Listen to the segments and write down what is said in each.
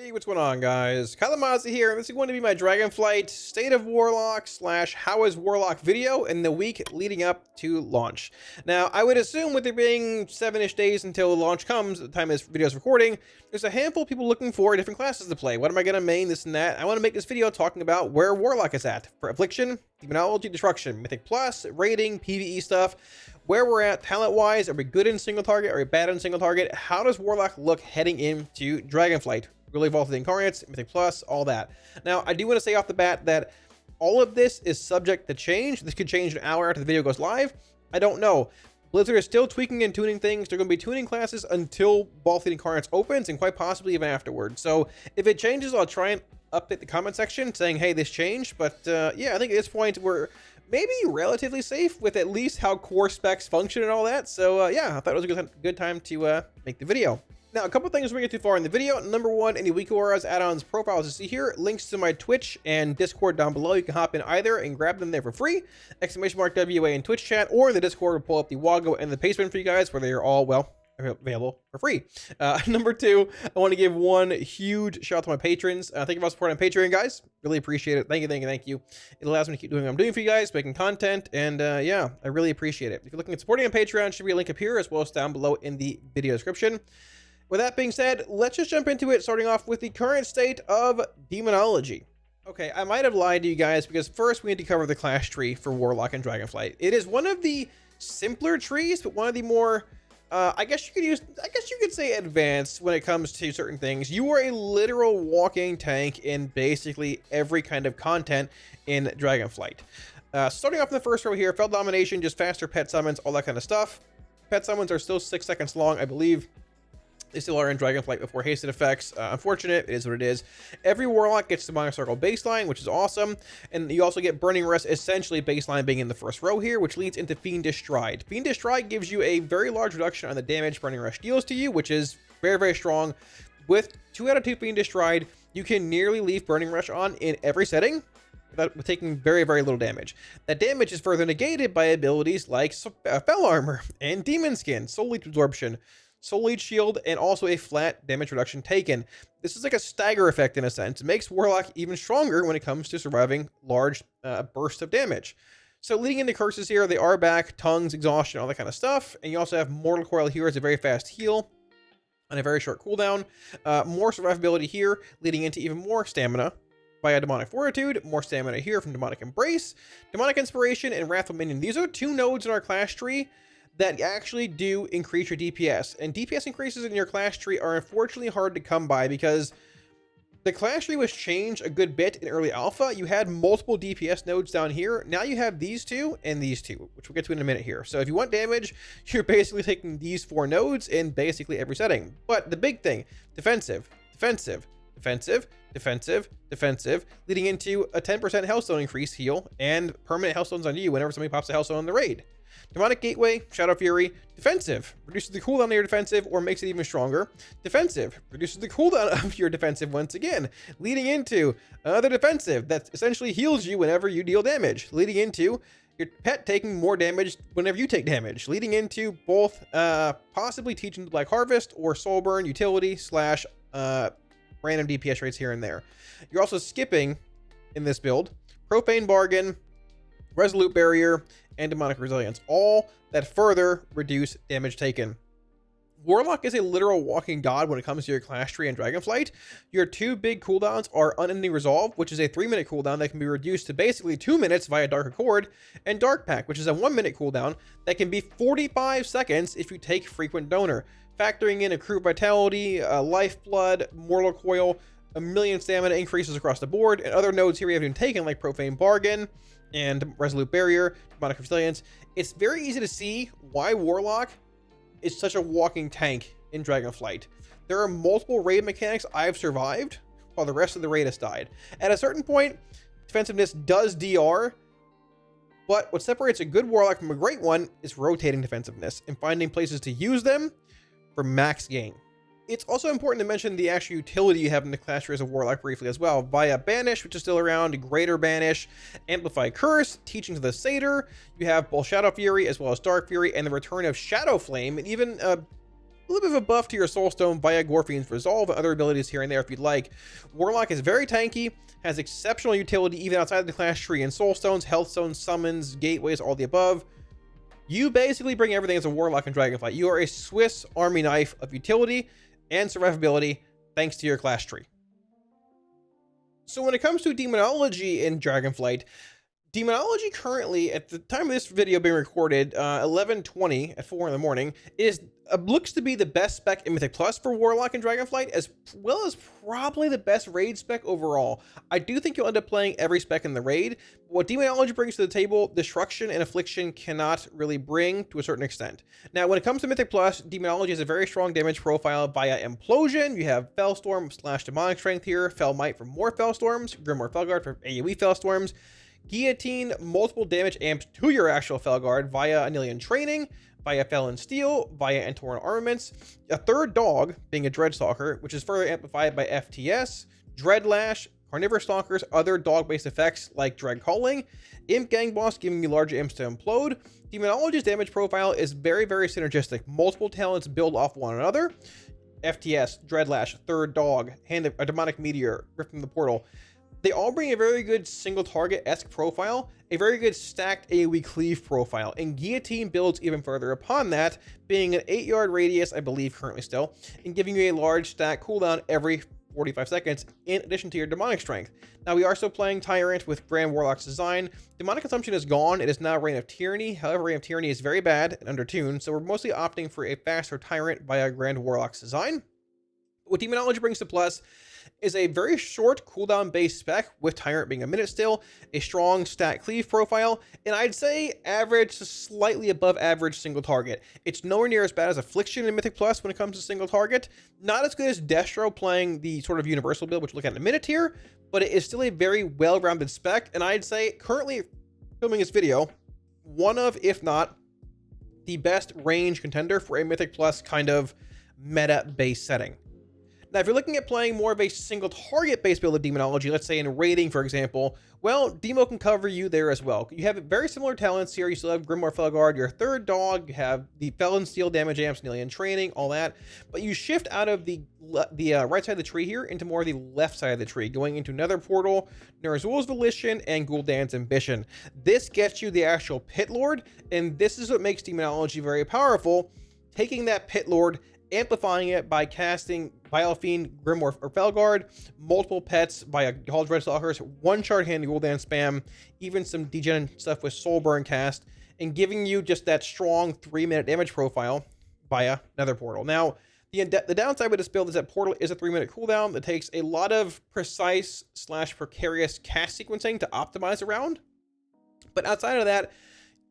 Hey, what's going on, guys? Kalamazi here, and this is going to be my Dragonflight State of Warlock / How is Warlock video in the week leading up to launch. Now, I would assume with there being 7-ish days until launch comes, at the time this video is recording, there's a handful of people looking for different classes to play. What am I going to main, this and that? I want to make this video talking about where Warlock is at for Affliction, Demonology, Destruction, Mythic Plus, Raiding, PvE stuff, where we're at talent-wise. Are we good in single target? Are we bad in single target? How does Warlock look heading into Dragonflight? Really evolve the incarnates, Mythic Plus, all that. Now, I do want to say off the bat that all of this is subject to change. This could change an hour after the video goes live. I don't know. Blizzard is still tweaking and tuning things. They're going to be tuning classes until Ball the Incarnates opens, and quite possibly even afterward. So if it changes, I'll try and update the comment section saying, hey, this changed. But yeah, I think at this point we're maybe relatively safe with at least how core specs function and all that. So yeah, I thought it was a good time to make the video. Now, a couple things we get too far in the video. Number one, any weak auras, add-ons, profiles you see here, links to my Twitch and Discord down below. You can hop in either and grab them there for free. !WA in Twitch chat, or in the Discord will pull up the Wago and the Pastebin for you guys, where they are all, well, available for free. Number two, I want to give one huge shout out to my patrons. Thank you for supporting on Patreon, guys. Really appreciate it. Thank you, thank you, thank you. It allows me to keep doing what I'm doing for you guys, making content, and yeah, I really appreciate it. If you're looking at supporting on Patreon, should be a link up here as well as down below in the video description. With that being said, let's just jump into it, starting off with the current state of Demonology. Okay, I might have lied to you guys because first we need to cover the class tree for Warlock and Dragonflight. It is one of the simpler trees, but one of the more, I guess you could say advanced when it comes to certain things. You are a literal walking tank in basically every kind of content in Dragonflight. Starting off in the first row here, Fell Domination, just faster pet summons, all that kind of stuff. Pet summons are still 6 seconds long, I believe. They still are in Dragonflight before hasted effects. Unfortunate, it is what it is. Every Warlock gets Demonic Circle baseline, which is awesome. And you also get Burning Rest, essentially baseline being in the first row here, which leads into Fiendish Stride. Fiendish Stride gives you a very large reduction on the damage Burning Rest deals to you, which is very, very strong. With 2 out of 2 Fiendish Stride, you can nearly leave Burning Rush on in every setting without taking very, very little damage. That damage is further negated by abilities like Fell Armor and Demon Skin, Soul Leech Absorption, Soul Leech Shield, and also a flat damage reduction taken. This is like a stagger effect in a sense. It makes Warlock even stronger when it comes to surviving large bursts of damage. So leading into curses here, they are back, tongues, exhaustion, all that kind of stuff. And you also have Mortal Coil here as a very fast heal on a very short cooldown. More survivability here, leading into even more stamina via Demonic Fortitude, more stamina here from Demonic Embrace, Demonic Inspiration, and Wrathful Minion. These are 2 nodes in our class tree that actually do increase your DPS. And DPS increases in your class tree are unfortunately hard to come by because the class tree was changed a good bit in early alpha. You had multiple DPS nodes down here. Now you have these 2 and these 2, which we'll get to in a minute here. So if you want damage, you're basically taking these 4 nodes in basically every setting. But the big thing, defensive, defensive, defensive, defensive, defensive, leading into a 10% Hellstone increase heal and permanent Hellstones on you whenever somebody pops a Hellstone in the raid. Demonic Gateway, Shadow Fury, defensive, reduces the cooldown of your defensive or makes it even stronger. Defensive, reduces the cooldown of your defensive once again, leading into another defensive that essentially heals you whenever you deal damage, leading into your pet taking more damage whenever you take damage, leading into both possibly Teaching the Black Harvest or Soul Burn utility / random DPS rates here and there. You're also skipping, in this build, Profane Bargain, Resolute Barrier, and Demonic Resilience, all that further reduce damage taken. Warlock is a literal walking god when it comes to your class tree and Dragonflight. Your 2 big cooldowns are Unending Resolve, which is a 3-minute cooldown that can be reduced to basically 2 minutes via Dark Accord, and Dark Pack, which is a 1-minute cooldown that can be 45 seconds if you take Frequent Donor, factoring in Accrued Vitality, Lifeblood, Mortal Coil, a million stamina increases across the board, and other nodes here we haven't even taken like Profane Bargain and Resolute Barrier, Demonic Resilience. It's very easy to see why Warlock is such a walking tank in Dragonflight. There are multiple raid mechanics I've survived while the rest of the raid has died. At a certain point, defensiveness does DR, but what separates a good Warlock from a great one is rotating defensiveness and finding places to use them for max gain. It's also important to mention the actual utility you have in the class tree as a Warlock briefly as well, via Banish, which is still around, Greater Banish, Amplify Curse, Teachings of the Satyr. You have both Shadow Fury as well as Dark Fury, and the return of Shadow Flame, and even a little bit of a buff to your Soulstone via Gorfian's Resolve and other abilities here and there if you'd like. Warlock is very tanky, has exceptional utility even outside of the class tree in Soulstones, Healthstones, Summons, Gateways, all the above. You basically bring everything as a Warlock in Dragonflight. You are a Swiss Army knife of utility and survivability thanks to your class tree. So when it comes to Demonology in Dragonflight, Demonology currently, at the time of this video being recorded, 11:20 at 4 in the morning, looks to be the best spec in Mythic Plus for Warlock and Dragonflight, as well as probably the best raid spec overall. I do think you'll end up playing every spec in the raid. What Demonology brings to the table, Destruction and Affliction cannot really bring to a certain extent. Now, when it comes to Mythic Plus, Demonology has a very strong damage profile via Implosion. You have Fellstorm / Demonic Strength here, Fell Might for more Fellstorms, Grimoire Felguard for AoE Fellstorms, Guillotine, multiple damage amps to your actual Felguard via Anilian Training, via Felon Steel, via Entoran Armaments, a third dog, being a Dreadstalker, which is further amplified by FTS, Dreadlash, Carnivorous Stalkers, other dog-based effects like Dread Calling, Imp Gang Boss giving you large imps to implode. Demonology's damage profile is very, very synergistic. Multiple talents build off one another. FTS, Dreadlash, third dog, Hand of a Demonic Meteor, Rift from the Portal. They all bring a very good single target-esque profile, a very good stacked AoE cleave profile, and Guillotine builds even further upon that, being an 8-yard radius, I believe currently still, and giving you a large stack cooldown every 45 seconds, in addition to your Demonic Strength. Now, we are still playing Tyrant with Grand Warlock's design. Demonic Consumption is gone, it is now Reign of Tyranny. However, Reign of Tyranny is very bad and undertuned, so we're mostly opting for a faster Tyrant via Grand Warlock's design. What Demonology brings to Plus is a very short cooldown based spec, with Tyrant being a minute still, a strong stat cleave profile, and I'd say average to slightly above average single target. It's nowhere near as bad as Affliction in Mythic Plus when it comes to single target. Not as good as Destro playing the sort of universal build, which we'll look at in a minute here, but it is still a very well-rounded spec, and I'd say currently filming this video, one of, if not, the best range contender for a Mythic Plus kind of meta-based setting. Now, if you're looking at playing more of a single target based build of Demonology, let's say in Raiding, for example, well, Demo can cover you there as well. You have very similar talents here. You still have Grimoire Felguard, your third dog, you have the Felon Steel damage amps, Anilian Training, all that, but you shift out of the right side of the tree here into more of the left side of the tree, going into Nether Portal, Nerzul's Volition, and Gul'dan's Ambition. This gets you the actual Pit Lord, and this is what makes Demonology very powerful, taking that Pit Lord, amplifying it by casting Vile Fiend, Grimoire or Felguard, multiple pets via Hall Dreadstalkers, one shard hand Gul'dan spam, even some degen stuff with Soulburn cast, and giving you just that strong 3-minute damage profile via Nether Portal. Now, the downside with this build is that Portal is a 3-minute cooldown that takes a lot of precise / precarious cast sequencing to optimize around. But outside of that,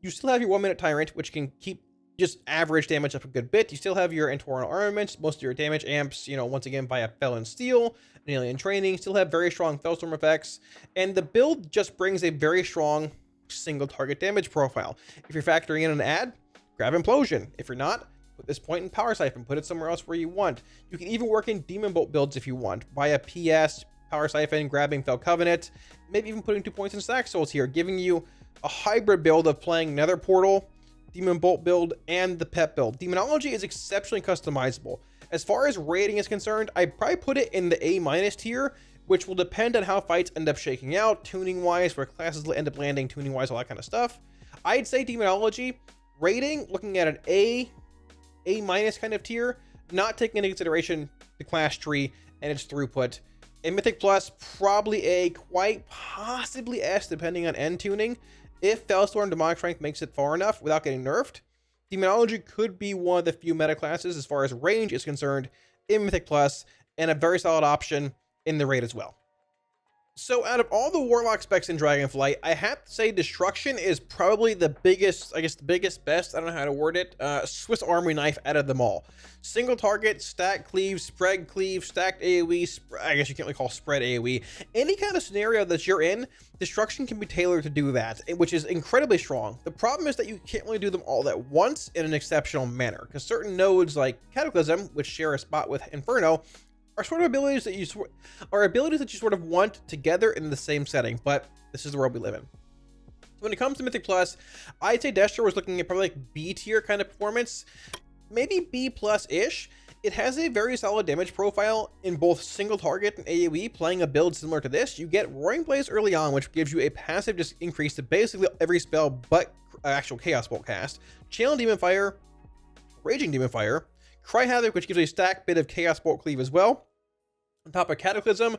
you still have your 1-minute Tyrant, which can keep just average damage up a good bit. You still have your Entoran Armaments, most of your damage amps, you know, once again via Felon Steel, Anilian Training, still have very strong Fellstorm effects, and the build just brings a very strong single target damage profile. If you're factoring in an ad, grab Implosion. If you're not, put this point in Power Siphon, put it somewhere else where you want. You can even work in Demon Bolt builds if you want, via PS, Power Siphon, grabbing Fel Covenant, maybe even putting 2 points in Stack Souls here, giving you a hybrid build of playing Nether Portal, Demon Bolt build, and the Pet build. Demonology is exceptionally customizable. As far as rating is concerned, I'd probably put it in the A- tier, which will depend on how fights end up shaking out, tuning-wise, where classes end up landing tuning-wise, all that kind of stuff. I'd say Demonology, rating, looking at an A- kind of tier, not taking into consideration the class tree and its throughput. In Mythic Plus, probably A, quite possibly S, depending on end tuning. If Fellstorm Demonic Strength makes it far enough without getting nerfed, Demonology could be one of the few meta classes as far as range is concerned in Mythic Plus, and a very solid option in the raid as well. So out of all the Warlock specs in Dragonflight, I have to say Destruction is probably the biggest, I guess the biggest, best, I don't know how to word it, Swiss Army knife out of them all. Single target, stack cleave, spread cleave, stacked AoE, I guess you can't really call spread AoE. Any kind of scenario that you're in, Destruction can be tailored to do that, which is incredibly strong. The problem is that you can't really do them all at once in an exceptional manner, because certain nodes like Cataclysm, which share a spot with Inferno, are sort of abilities that you sort of want together in the same setting, but this is the world we live in. So when it comes to Mythic Plus, I'd say Destro was looking at probably like B tier kind of performance. maybe B+-ish. It has a very solid damage profile in both single target and AoE. Playing a build similar to this, you get Roaring Blaze early on, which gives you a passive just increase to basically every spell but actual Chaos Bolt cast. Channel Demon Fire, Raging Demon Fire, Cry Havoc, which gives a stack bit of Chaos Bolt cleave as well. On top of Cataclysm,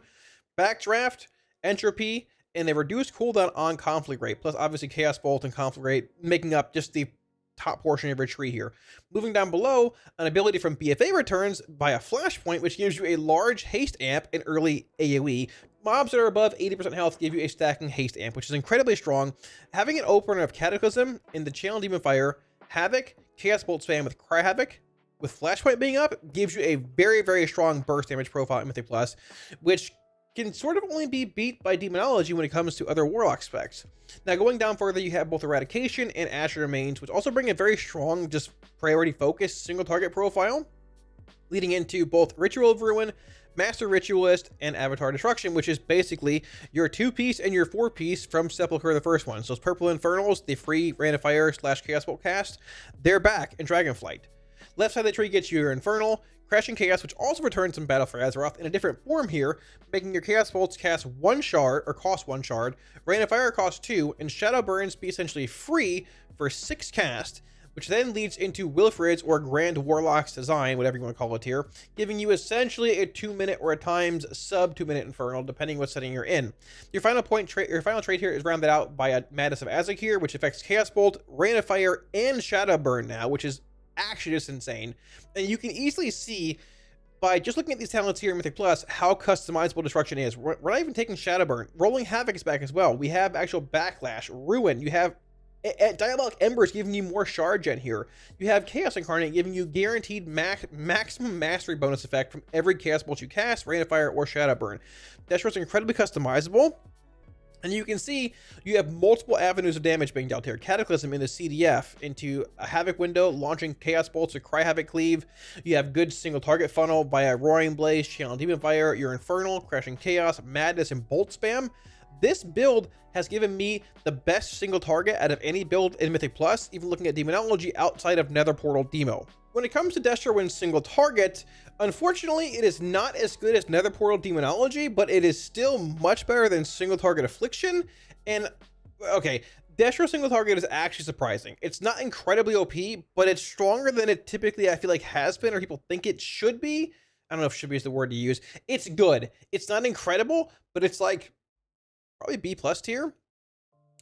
Backdraft, Entropy, and a reduced cooldown on Conflict Rate, plus obviously Chaos Bolt and Conflict Rate making up just the top portion of your tree here. Moving down below, an ability from BFA returns by a Flashpoint, which gives you a large haste amp in early AoE. Mobs that are above 80% health give you a stacking haste amp, which is incredibly strong. Having an opener of Cataclysm in the Channel Demon Fire, Havoc, Chaos Bolt spam with Cry Havoc, with Flashpoint being up, gives you a very, very strong burst damage profile in Mythic Plus, which can sort of only be beat by Demonology when it comes to other Warlock specs. Now, going down further, you have both Eradication and Asher Remains, which also bring a very strong, just priority-focused single target profile, leading into both Ritual of Ruin, Master Ritualist, and Avatar Destruction, which is basically your 2-piece and your 4-piece from Sepulchre, the first one. So those Purple Infernals, the free Rand of Fire / Chaos Bolt cast, they're back in Dragonflight. Left side of the tree gets you your Infernal, Crashing Chaos, which also returns some Battle for Azeroth in a different form here, making your Chaos Bolts cast 1 shard, or cost 1 shard, Rain of Fire cost 2, and Shadow Burns be essentially free for 6 cast, which then leads into Wilfred's or Grand Warlock's design, whatever you want to call it here, giving you essentially a 2-minute or at times sub 2-minute Infernal, depending what setting you're in. Your final trait here is rounded out by a Madness of Azek here, which affects Chaos Bolt, Rain of Fire, and Shadow Burn now, which is actually just insane. And you can easily see by just looking at these talents here in Mythic Plus how customizable Destruction is. We're not even taking Shadowburn. Rolling Havoc is back as well. We have actual Backlash, Ruin. You have Diabolic Embers giving you more shard gen here. You have Chaos Incarnate giving you guaranteed maximum mastery bonus effect from every Chaos Bolt you cast, Rain of Fire, or Shadowburn. Destro is incredibly customizable. And you can see you have multiple avenues of damage being dealt here. Cataclysm in the CDF into a Havoc window, launching Chaos Bolts to Cry Havoc cleave. You have good single target funnel by a Roaring Blaze, Channel Demon Fire, your Infernal, Crashing Chaos, Madness, and Bolt spam. This build has given me the best single target out of any build in Mythic Plus, even looking at Demonology outside of Nether Portal Demo. When it comes to Destro in single target, unfortunately, it is not as good as Nether Portal Demonology, but it is still much better than single target Affliction. And, okay, Destro single target is actually surprising. It's not incredibly OP, but it's stronger than it typically, I feel like, has been, or people think it should be. I don't know if should be is the word to use. It's good. It's not incredible, but it's like probably B+ tier.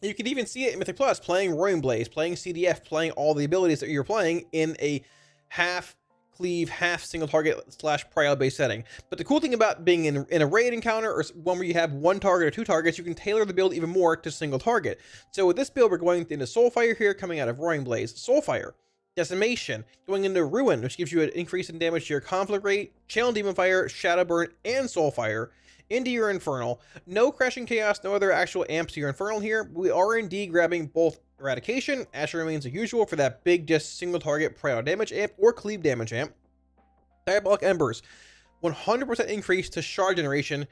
You can even see it in Mythic Plus, playing Roaring Blaze, playing CDF, playing all the abilities that you're playing in a half cleave, half single target / prio based setting. But the cool thing about being in a raid encounter or one where you have 1 target or 2 targets, you can tailor the build even more to single target. So with this build, we're going into Soulfire here, coming out of Roaring Blaze, Soulfire, Decimation, going into Ruin, which gives you an increase in damage to your Conflict Rate, Channel Demon Fire, Shadowburn, and Soulfire, into your Infernal. No Crashing Chaos, no other actual amps to your Infernal here. We are indeed grabbing both Eradication, Asher Remains as usual for that big just single target prio damage amp or cleave damage amp. Diabolic Embers, 100% increase to shard generation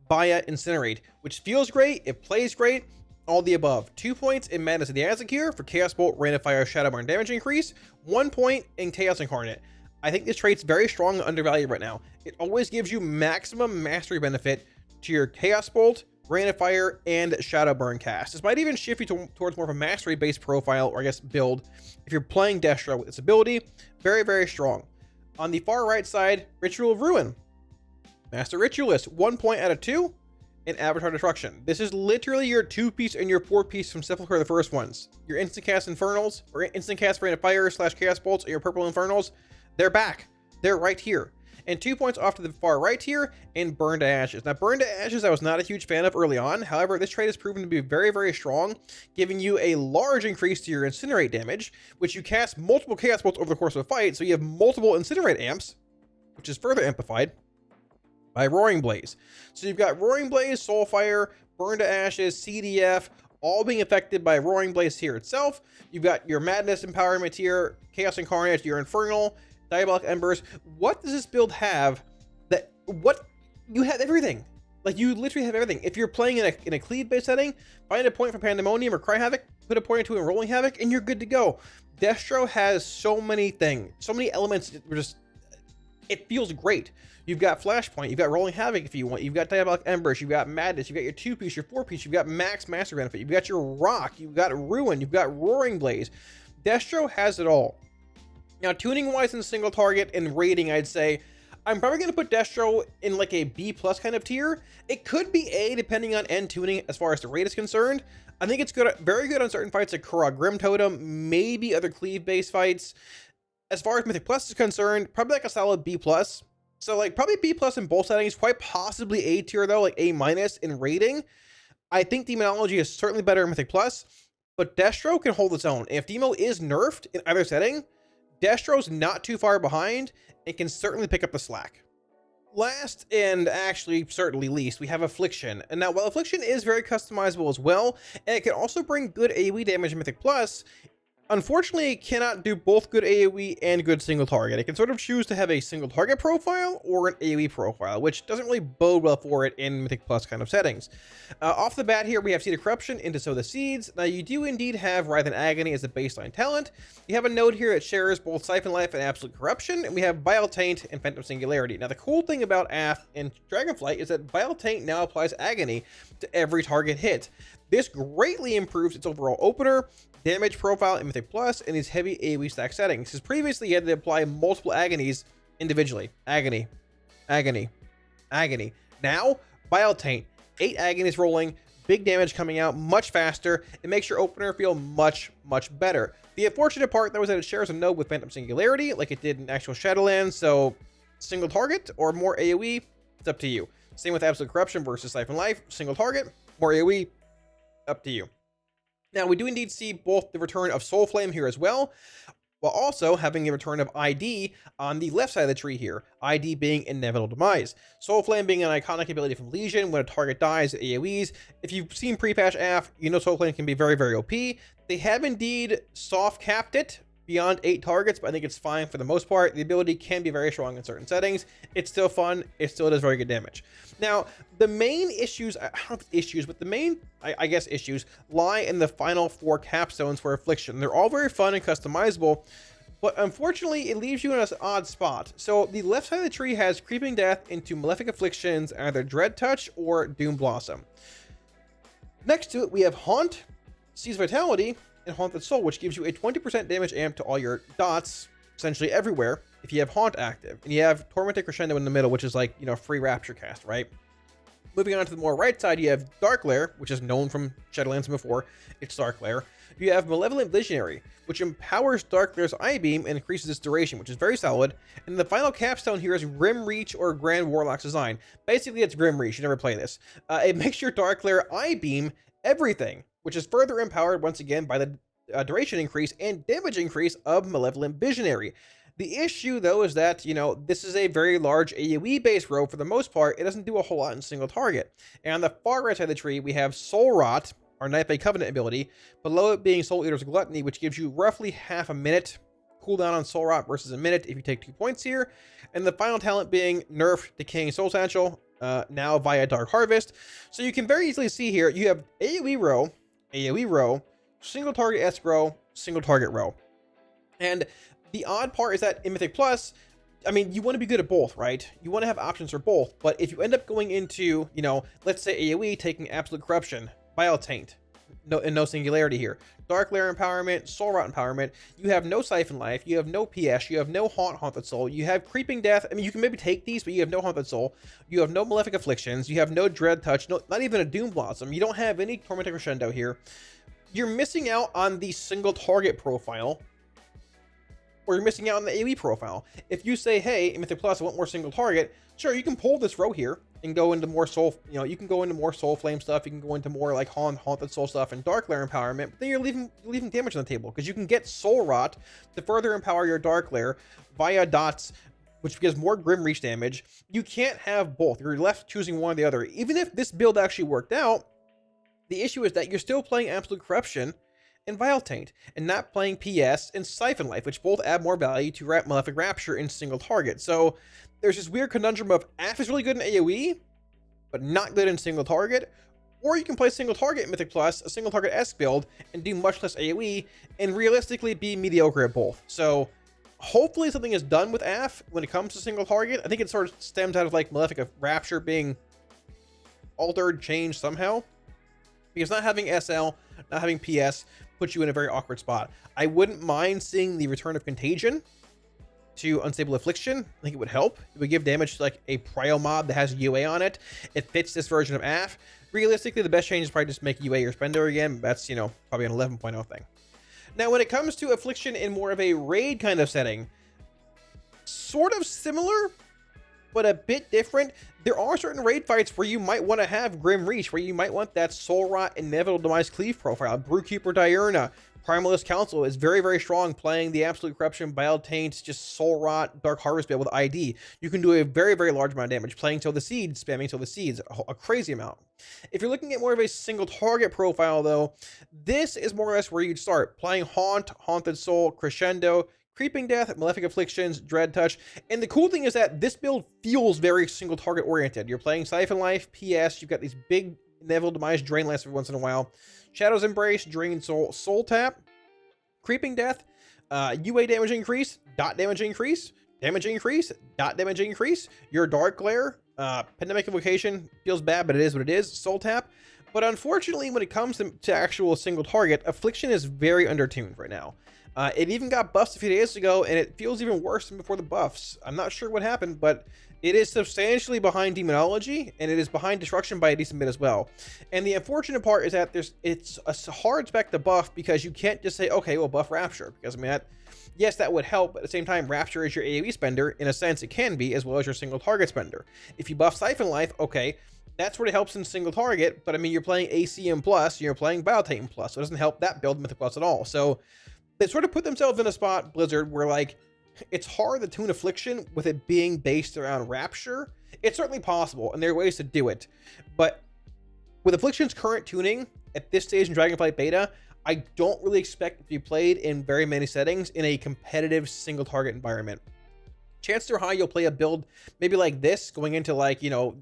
via Incinerate, which feels great, it plays great, all the above. 2 points in Madness of the Azek here for Chaos Bolt, Rain of Fire, Shadowburn damage increase, 1 point in Chaos Incarnate. I think this trait's very strong and undervalued right now. It always gives you maximum mastery benefit to your Chaos Bolt, Rain of Fire, and Shadowburn cast. This might even shift you towards more of a mastery-based profile, or I guess build, if you're playing Destro with its ability. Very, very strong. On the far right side, Ritual of Ruin. Master Ritualist, 1 point out of 2 in Avatar Destruction. This is literally your 2-piece and your 4-piece from Sepulchre, the first ones. Your instant cast Infernals, or instant cast Rain of Fire / Chaos Bolts, or your Purple Infernals, they're back. They're right here. And 2 points off to the far right here in Burn to Ashes. Now, Burn to Ashes I was not a huge fan of early on. However, this trait has proven to be very, very strong, giving you a large increase to your Incinerate damage, which you cast multiple Chaos Bolts over the course of a fight, so you have multiple Incinerate amps, which is further amplified by Roaring Blaze. So you've got Roaring Blaze, Soulfire, Burn to Ashes, CDF, all being affected by Roaring Blaze here itself. You've got your Madness Empowerment here, Chaos Incarnate, your Infernal, Diabolic Embers. What does this build have that, you have everything. Like, you literally have everything. If you're playing in a cleave-based setting, find a point for Pandemonium or Cry Havoc, put a point into Enrolling Havoc, and you're good to go. Destro has so many things, so many elements. It feels great. You've got Flashpoint, you've got Rolling Havoc if you want, you've got Diabolic Embers, you've got Madness, you've got your 2-piece, your 4-piece, you've got Max Master Benefit, you've got your Rock, you've got Ruin, you've got Roaring Blaze. Destro has it all. Now, tuning-wise in single target and rating, I'd say, I'm probably going to put Destro in like a B+ kind of tier. It could be A depending on end tuning as far as the rate is concerned. I think it's good, very good on certain fights like Kurog Grim Totem, maybe other cleave-based fights. As far as Mythic Plus is concerned, probably like a solid B+. So like probably B+ in both settings, quite possibly A tier though, like A- in rating. I think Demonology is certainly better in Mythic Plus, but Destro can hold its own. If Demo is nerfed in either setting, Destro's not too far behind and can certainly pick up the slack. Last, and actually certainly least, we have Affliction. And now, while Affliction is very customizable as well, and it can also bring good AoE damage in Mythic Plus, unfortunately, it cannot do both good AoE and good single target. It can sort of choose to have a single target profile or an AoE profile, which doesn't really bode well for it in Mythic Plus kind of settings. Off the bat here, we have Seed of Corruption into Sow the Seeds. Now, you do indeed have Wrath and Agony as a baseline talent. You have a node here that shares both Siphon Life and Absolute Corruption, and we have Vile Taint and Phantom Singularity. Now, the cool thing about Aff and Dragonflight is that Vile Taint now applies Agony to every target hit. This greatly improves its overall opener, damage profile in Mythic Plus, and these heavy AoE stack settings, because previously you had to apply multiple agonies individually. Agony, agony, agony. Now, Vile Taint, 8 agonies rolling, big damage coming out much faster. It makes your opener feel much, much better. The unfortunate part, though, is that it shares a node with Phantom Singularity, like it did in actual Shadowlands, so single target or more AoE, it's up to you. Same with Absolute Corruption versus Siphon Life, single target, more AoE, up to you. Now, we do indeed see both the return of Soul Flame here as well, while also having the return of ID on the left side of the tree here, ID being Inevitable Demise. Soul Flame being an iconic ability from Legion when a target dies at AoEs. If you've seen pre-patch Aff, you know Soul Flame can be very, very OP. They have indeed soft capped it beyond 8 targets, but I think it's fine for the most part. The ability can be very strong in certain settings. It's still fun. It still does very good damage. Now, the main issues, I don't know if issues, but the main, I guess, issues lie in the final 4 capstones for Affliction. They're all very fun and customizable, but unfortunately, it leaves you in an odd spot. So the left side of the tree has Creeping Death into Malefic Afflictions, either Dread Touch or Doom Blossom. Next to it, we have Haunt, Seize Vitality, and Haunted Soul, which gives you a 20% damage amp to all your dots, essentially everywhere, if you have Haunt active. And you have Tormented Crescendo in the middle, which is like, you know, free Rapture cast, right? Moving on to the more right side, you have Dark Lair, which is known from Shadowlands before. It's Dark Lair. You have Malevolent Visionary, which empowers Dark Lair's Eye Beam and increases its duration, which is very solid. And the final capstone here is Grim Reach or Grand Warlock's Design. Basically, it's Grim Reach. You never play this. It makes your Dark Lair Eye Beam everything, which is further empowered once again by the duration increase and damage increase of Malevolent Visionary. The issue, though, is that, you know, this is a very large AoE-based row for the most part. It doesn't do a whole lot in single target. And on the far right side of the tree, we have Soul Rot, our Nightbane Covenant ability, below it being Soul Eater's Gluttony, which gives you roughly half a minute cooldown on Soul Rot versus a minute if you take 2 points here. And the final talent being Nerfed Decaying Soul Satchel, now via Dark Harvest. So you can very easily see here, you have AoE row, single target S row, single target row. And the odd part is that in Mythic Plus, I mean, you want to be good at both, right? You want to have options for both, but if you end up going into, you know, let's say AoE, taking Absolute Corruption, Vile Taint, no Singularity here, Dark Lair Empowerment, Soul Rot Empowerment, you have no Siphon Life, you have no PS, you have no Haunted Soul, you have Creeping Death. I mean, you can maybe take these, but you have no Haunted Soul, you have no Malefic Afflictions, you have no Dread Touch, not even a Doom Blossom, you don't have any Tormented Crescendo here. You're missing out on the single target profile, or you're missing out on the AoE profile. If you say, hey, in Mythic Plus, I want more single target, sure, you can pull this row here and go into more Soul, you know, you can go into more Soul Flame stuff, you can go into more like Haunted Soul stuff and Dark Lair Empowerment, but then you're leaving damage on the table, because you can get Soul Rot to further empower your Dark Lair via dots, which gives more Grim Reach damage. You can't have both. You're left choosing one or the other. Even if this build actually worked out, the issue is that you're still playing Absolute Corruption and Vile Taint, and not playing PS and Siphon Life, which both add more value to Malefic Rapture in single target. So there's this weird conundrum of Aff is really good in AoE, but not good in single target. Or you can play single target Mythic Plus, a single target-esque build, and do much less AoE, and realistically be mediocre at both. So hopefully something is done with AF when it comes to single target. I think it sort of stems out of like Malefic Rapture being altered, changed somehow. Because not having SL, not having PS, puts you in a very awkward spot. I wouldn't mind seeing the return of Contagion to Unstable Affliction. I think it would help. It would give damage to like a prio mob that has UA on it. It fits this version of AF. Realistically, the best change is probably just make UA your spender again. That's, you know, probably an 11.0 thing. Now, when it comes to Affliction in more of a raid kind of setting, sort of similar, but a bit different. There are certain raid fights where you might want to have Grim Reach, where you might want that Soul Rot, Inevitable Demise Cleave profile. Brewkeeper Diurna, Primalist Council is very, very strong playing the Absolute Corruption, Bile Taint, just Soul Rot, Dark Harvest build with ID. You can do a very, very large amount of damage playing Till the Seeds, spamming Till the Seeds, a crazy amount. If you're looking at more of a single target profile though, this is more or less where you'd start. Playing Haunt, Haunted Soul, Crescendo, Creeping Death, Malefic Afflictions, Dread Touch. And the cool thing is that this build feels very single target oriented. You're playing Siphon Life, PS, you've got these big Inevitable Demise, Drain Lance every once in a while. Shadow's Embrace, Drain Soul, Soul Tap, Creeping Death, UA damage increase, dot damage increase, dot damage increase, your Dark Glare, Pandemic Invocation feels bad, but it is what it is, Soul Tap. But unfortunately, when it comes to actual single target, Affliction is very undertuned right now. It even got buffed a few days ago, and it feels even worse than before the buffs. I'm not sure what happened, but it is substantially behind Demonology, and it is behind Destruction by a decent bit as well. And the unfortunate part is that it's a hard spec to buff because you can't just say, okay, well, buff Rapture. Because, I mean, yes, that would help, but at the same time, Rapture is your AoE spender. In a sense, it can be, as well as your single target spender. If you buff Siphon Life, okay, that's where it helps in single target, but I mean, you're playing ACM Plus, you're playing Biotitan Plus, so it doesn't help that build Mythic Plus at all. So they sort of put themselves in a spot, Blizzard, where like, it's hard to tune Affliction with it being based around Rapture. It's certainly possible, and there are ways to do it. But with Affliction's current tuning at this stage in Dragonflight Beta, I don't really expect it to be played in very many settings in a competitive single target environment. Chances are high you'll play a build maybe like this, going into like, you know,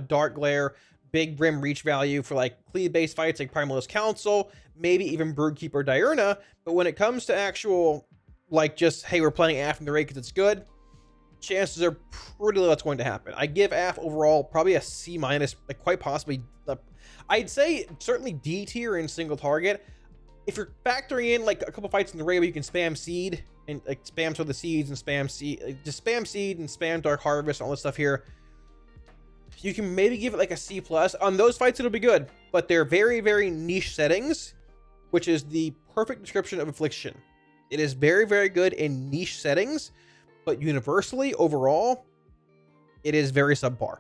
Dark Glare, big Grim Reach value for like cleave-based fights like Primalist Council, maybe even Brewkeeper Diurna. But when it comes to actual, like just, hey, we're playing AF in the raid because it's good, chances are pretty low that's going to happen. I give AF overall probably a C-, like quite possibly, I'd say certainly D tier in single target. If you're factoring in like a couple fights in the raid where you can spam seed and like spam to the seeds and spam seed, like, just spam seed and spam Dark Harvest and all this stuff here, you can maybe give it like a C+. On those fights, it'll be good, but they're very, very niche settings, which is the perfect description of Affliction. It is very, very good in niche settings, but universally, overall, it is very subpar.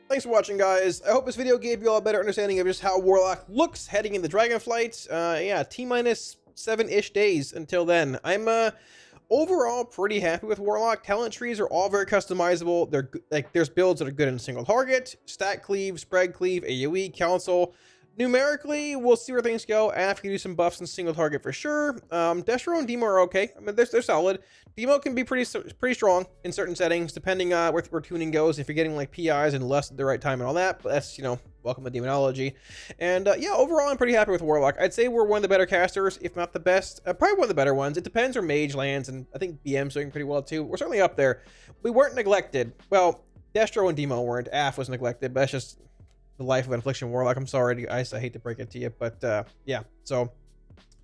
Thanks for watching, guys. I hope this video gave you all a better understanding of just how Warlock looks heading into Dragonflight. Yeah, T-minus 7-ish days until then. I'm overall pretty happy with Warlock. Talent trees are all very customizable. They're like, there's builds that are good in single target, stat cleave, spread cleave, AoE, council. Numerically, we'll see where things go. AF can do some buffs in single target for sure. Destro and Demo are okay. I mean, they're solid. Demo can be pretty strong in certain settings, depending where tuning goes. If you're getting like PIs and lust at the right time and all that, but that's, you know, welcome to Demonology. And yeah, overall, I'm pretty happy with Warlock. I'd say we're one of the better casters, if not the best. Probably one of the better ones. It depends where Mage lands, and I think BM's doing pretty well too. We're certainly up there. We weren't neglected. Well, Destro and Demo weren't. AF was neglected, but that's just the life of an Affliction Warlock. I'm sorry, guys. I hate to break it to you, but yeah. So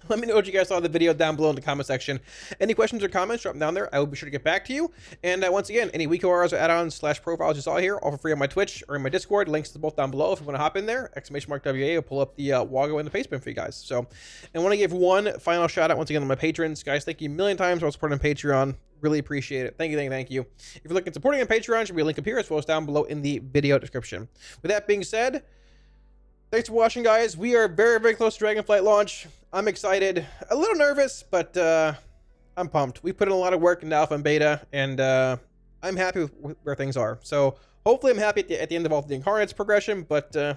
let me know what you guys saw of the video down below in the comment section. Any questions or comments, drop them down there. I will be sure to get back to you. And once again, any weak ORs or add-ons / profiles you saw here, all for free on my Twitch or in my Discord. Links to both down below if you want to hop in there. !WA will pull up the Wago and the Facebook for you guys. So, and I want to give one final shout out once again to my patrons. Guys, thank you a million times for supporting on Patreon. Really appreciate it. Thank you, thank you. If you're looking at supporting on Patreon, should be a link up here as well as down below in the video description. With that being said, thanks for watching, guys. We are very, very close to Dragonflight launch. I'm excited, a little nervous, but I'm pumped. We put in a lot of work in alpha and beta, and I'm happy with where things are. So hopefully I'm happy at the end of all the Incarnates progression, but yeah,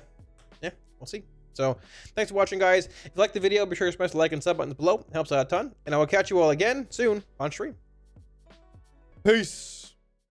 we'll see. So thanks for watching, guys. If you liked the video, be sure to smash the like and sub buttons below. It helps out a ton. And I will catch you all again soon on stream. Peace.